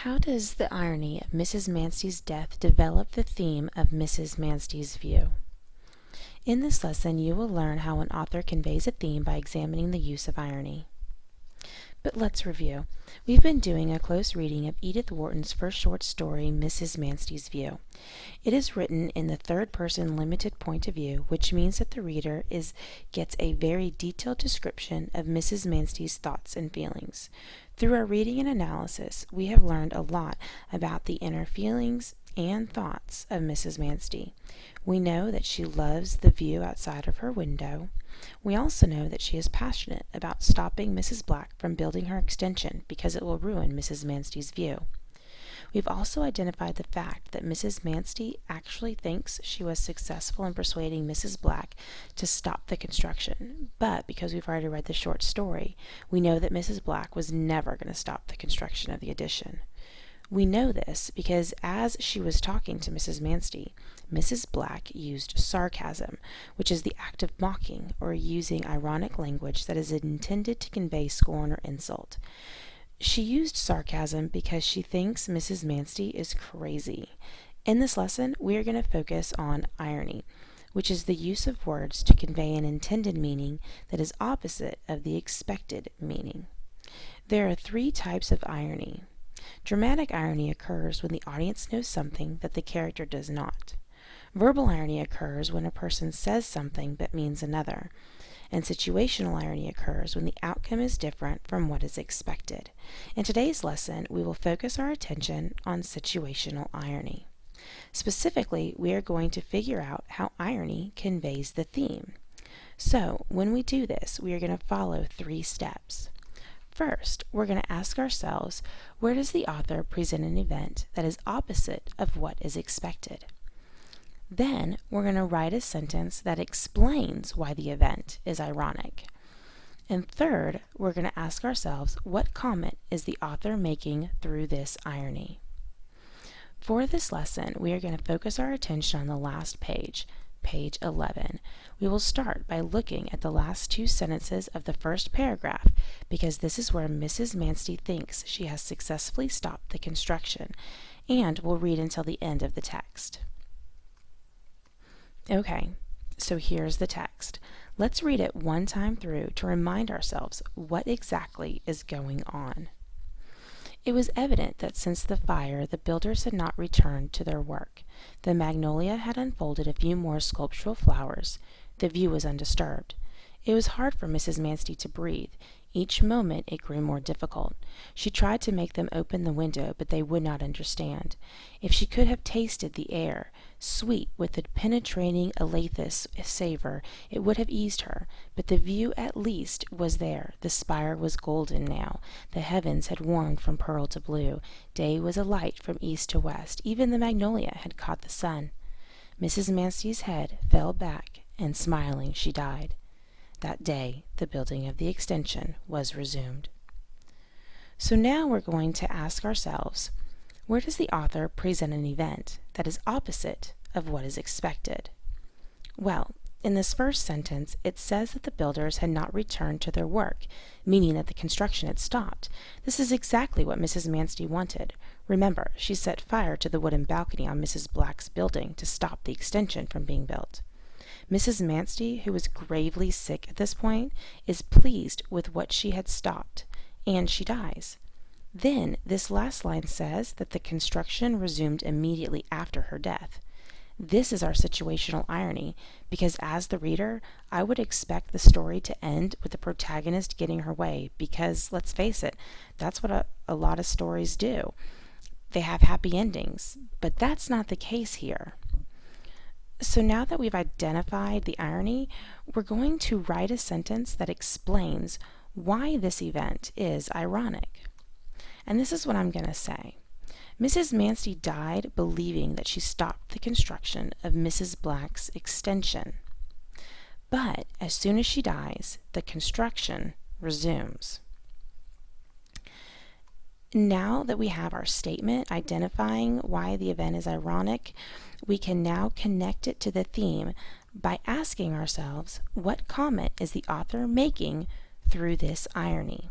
How does the irony of Mrs. Manstey's death develop the theme of Mrs. Manstey's view? In this lesson, you will learn how an author conveys a theme by examining the use of irony. But let's review. We've been doing a close reading of Edith Wharton's first short story, Mrs. Manstey's View. It is written in the third-person limited point of view, which means that the reader gets a very detailed description of Mrs. Manstey's thoughts and feelings. Through our reading and analysis, we have learned a lot about the inner feelings and thoughts of Mrs. Manstey. We know that she loves the view outside of her window. We also know that she is passionate about stopping Mrs. Black from building her extension because it will ruin Mrs. Manstey's view. We've also identified the fact that Mrs. Manstey actually thinks she was successful in persuading Mrs. Black to stop the construction, but because we've already read the short story, we know that Mrs. Black was never going to stop the construction of the addition. We know this because as she was talking to Mrs. Manstey, Mrs. Black used sarcasm, which is the act of mocking or using ironic language that is intended to convey scorn or insult. She used sarcasm because she thinks Mrs. Manstey is crazy. In this lesson, we are going to focus on irony, which is the use of words to convey an intended meaning that is opposite of the expected meaning. There are three types of irony. Dramatic irony occurs when the audience knows something that the character does not. Verbal irony occurs when a person says something but means another. And situational irony occurs when the outcome is different from what is expected. In today's lesson, we will focus our attention on situational irony. Specifically, we are going to figure out how irony conveys the theme. So, when we do this, we are going to follow three steps. First, we're going to ask ourselves, where does the author present an event that is opposite of what is expected? Then, we're going to write a sentence that explains why the event is ironic. And third, we're going to ask ourselves, what comment is the author making through this irony? For this lesson, we are going to focus our attention on the last page, page 11. We will start by looking at the last two sentences of the first paragraph because this is where Mrs. Manstey thinks she has successfully stopped the construction, and we'll read until the end of the text. Okay, so here's the text. Let's read it one time through to remind ourselves what exactly is going on. It was evident that since the fire, the builders had not returned to their work. The magnolia had unfolded a few more sculptural flowers. The view was undisturbed. It was hard for Mrs. Manstey to breathe. Each moment it grew more difficult. She tried to make them open the window, but they would not understand. If she could have tasted the air, sweet with a penetrating elathous savor, it would have eased her. But the view at least was there. The spire was golden now. The heavens had warmed from pearl to blue. Day was alight from east to west. Even the magnolia had caught the sun. Mrs. Manstey's head fell back, and smiling she died. That day, the building of the extension was resumed. So now we're going to ask ourselves, where does the author present an event that is opposite of what is expected? Well, in this first sentence, it says that the builders had not returned to their work, meaning that the construction had stopped. This is exactly what Mrs. Manstey wanted. Remember, she set fire to the wooden balcony on Mrs. Black's building to stop the extension from being built. Mrs. Manstey, who was gravely sick at this point, is pleased with what she had stopped, and she dies. Then, this last line says that the construction resumed immediately after her death. This is our situational irony, because as the reader, I would expect the story to end with the protagonist getting her way, because, let's face it, that's what a lot of stories do. They have happy endings, but that's not the case here. So now that we've identified the irony, we're going to write a sentence that explains why this event is ironic. And this is what I'm going to say. Mrs. Manstey died believing that she stopped the construction of Mrs. Black's extension. But as soon as she dies, the construction resumes. Now that we have our statement identifying why the event is ironic, we can now connect it to the theme by asking ourselves, what comment is the author making through this irony?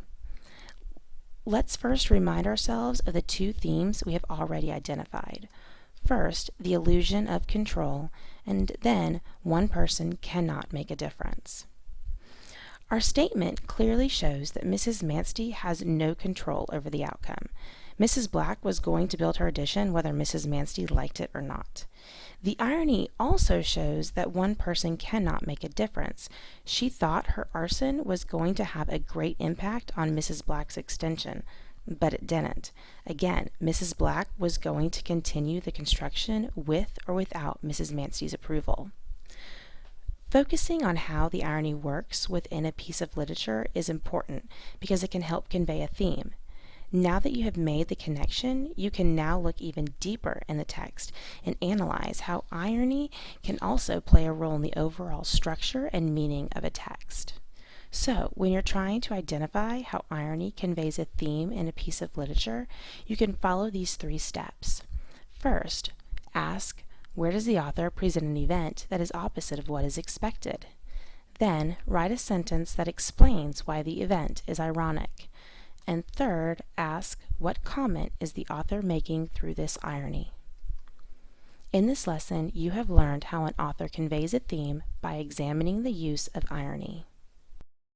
Let's first remind ourselves of the two themes we have already identified. First, the illusion of control, and then one person cannot make a difference. Our statement clearly shows that Mrs. Manstey has no control over the outcome. Mrs. Black was going to build her addition whether Mrs. Manstey liked it or not. The irony also shows that one person cannot make a difference. She thought her arson was going to have a great impact on Mrs. Black's extension, but it didn't. Again, Mrs. Black was going to continue the construction with or without Mrs. Manstey's approval. Focusing on how the irony works within a piece of literature is important because it can help convey a theme. Now that you have made the connection, you can now look even deeper in the text and analyze how irony can also play a role in the overall structure and meaning of a text. So, when you're trying to identify how irony conveys a theme in a piece of literature, you can follow these 3 steps. First, ask, where does the author present an event that is opposite of what is expected? Then, write a sentence that explains why the event is ironic. And third, ask, what comment is the author making through this irony? In this lesson, you have learned how an author conveys a theme by examining the use of irony.